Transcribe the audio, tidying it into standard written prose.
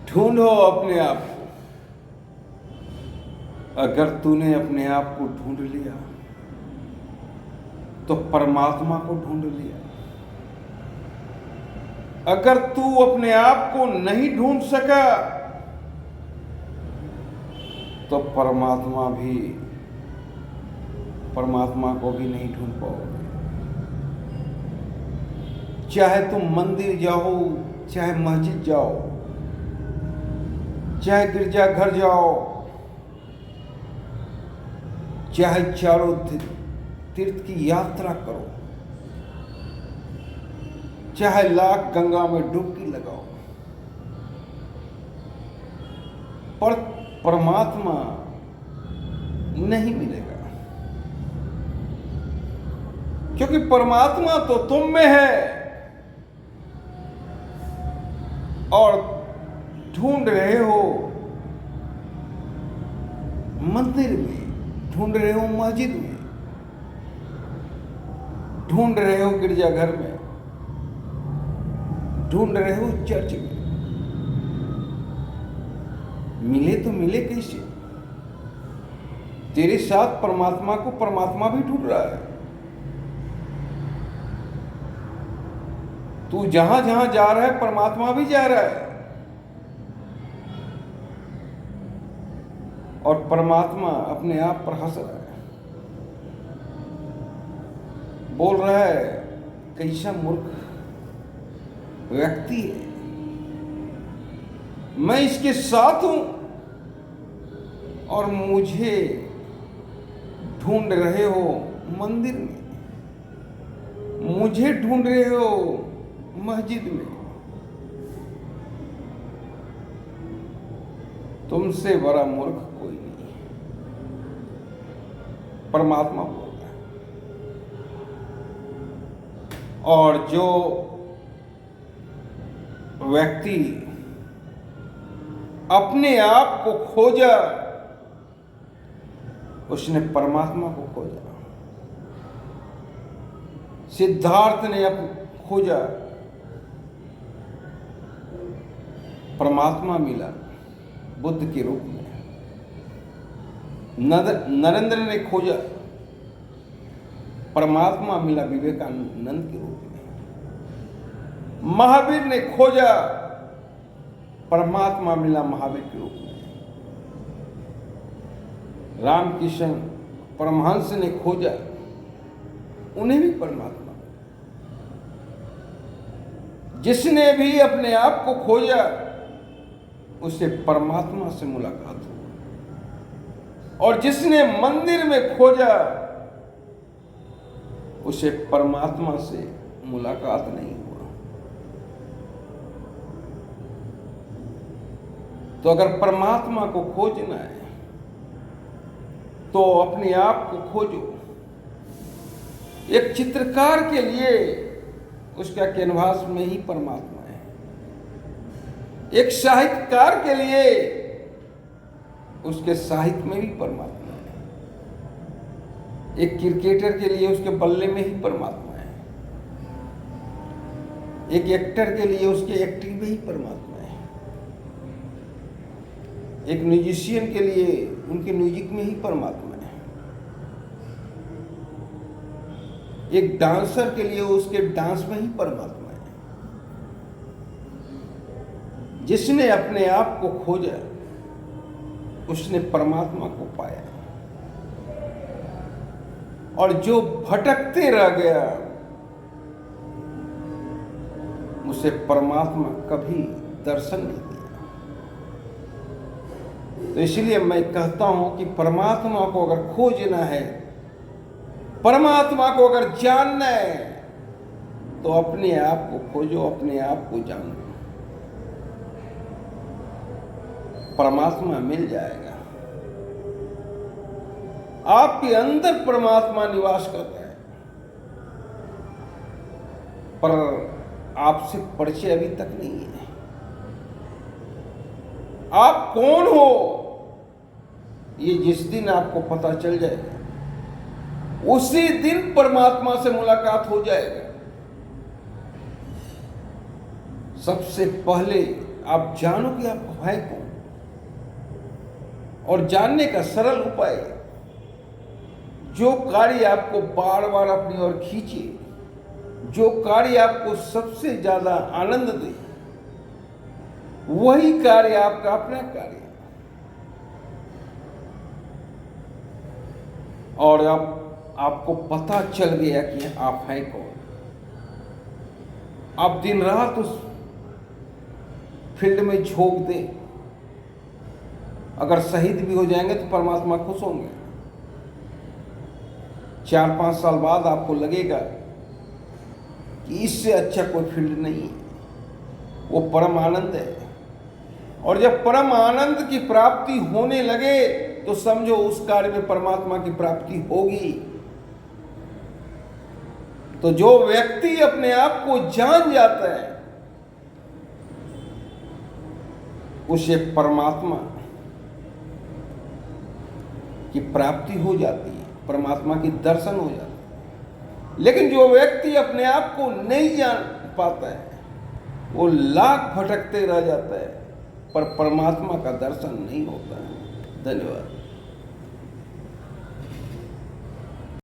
ढूंढो अपने आप को। अगर तूने अपने आप को ढूंढ लिया तो परमात्मा को ढूंढ लिया। अगर तू अपने आप को नहीं ढूंढ सका तो परमात्मा को भी नहीं ढूंढ पाओगे। चाहे तुम मंदिर जाओ, चाहे मस्जिद जाओ, चाहे गिरजाघर जाओ, चाहे चारों तीर्थ की यात्रा करो, चाहे लाख गंगा में डुबकी लगाओ, पर परमात्मा नहीं मिलेगा। क्योंकि परमात्मा तो तुम में है और ढूंढ रहे हो मंदिर में, ढूंढ रहे हो मस्जिद में, ढूंढ रहे हो गिरजाघर में, ढूंढ रहे हो चर्च में। मिले तो मिले कैसे? तेरे साथ परमात्मा को परमात्मा भी ढूंढ रहा है। तू जहां जहां जा रहा है परमात्मा भी जा रहा है। और परमात्मा अपने आप पर हंस रहा है, बोल रहा है कैसा मूर्ख व्यक्ति है, मैं इसके साथ हूं और मुझे ढूंढ रहे हो मंदिर में, मुझे ढूंढ रहे हो मस्जिद में। तुमसे बड़ा मूर्ख कोई नहीं। परमात्मा बोल रहा है। और जो व्यक्ति अपने आप को खोजा उसने परमात्मा को खोजा। सिद्धार्थ ने खोजा, परमात्मा मिला बुद्ध के रूप में। नरेंद्र ने खोजा, परमात्मा मिला विवेकानंद के रूप में। महावीर ने खोजा, परमात्मा मिला महावीर के रूप में। रामकृष्ण परमहंस ने खोजा, उन्हें भी परमात्मा। जिसने भी अपने आप को खोजा उसे परमात्मा से मुलाकात हुई, और जिसने मंदिर में खोजा उसे परमात्मा से मुलाकात नहीं हुआ। तो अगर परमात्मा को खोजना है तो अपने आप को खोजो। एक चित्रकार के लिए उसका कैनवास में ही परमात्मा है। एक साहित्यकार के लिए उसके साहित्य में भी परमात्मा है। एक क्रिकेटर के लिए उसके बल्ले में ही परमात्मा है। एक एक्टर के लिए उसके एक्टिंग में ही परमात्मा है। एक म्यूजिशियन के लिए उनके म्यूजिक में ही परमात्मा है। एक डांसर के लिए उसके डांस में ही परमात्मा है। जिसने अपने आप को खोजा उसने परमात्मा को पाया, और जो भटकते रह गया उसे परमात्मा कभी दर्शन नहीं दिया। तो इसलिए मैं कहता हूं कि परमात्मा को अगर खोजना है, परमात्मा को अगर जानना है तो अपने आप को खोजो, अपने आप को जानो। परमात्मा मिल जाएगा। आपके अंदर परमात्मा निवास करता है, पर आपसे परिचय अभी तक नहीं है। आप कौन हो ये जिस दिन आपको पता चल जाएगा उसी दिन परमात्मा से मुलाकात हो जाएगा। सबसे पहले आप जानो कि आप है कौन। और जानने का सरल उपाय, जो कार्य आपको बार बार अपनी ओर खींचे, जो कार्य आपको सबसे ज्यादा आनंद दे, वही कार्य आपका अपना कार्य। और अब आपको पता चल गया कि आप हैं कौन। आप दिन रात उस फील्ड में झोंक दें, अगर शहीद भी हो जाएंगे तो परमात्मा खुश होंगे। 4-5 साल बाद आपको लगेगा कि इससे अच्छा कोई फील्ड नहीं है, वो परम आनंद है। और जब परम आनंद की प्राप्ति होने लगे तो समझो उस कार्य में परमात्मा की प्राप्ति होगी। तो जो व्यक्ति अपने आप को जान जाता है, उसे परमात्मा की प्राप्ति हो जाती है, परमात्मा की दर्शन हो जाता है। लेकिन जो व्यक्ति अपने आप को नहीं जान पाता है, वो लाख भटकते रह जाता है, पर परमात्मा का दर्शन नहीं होता है। धन्यवाद।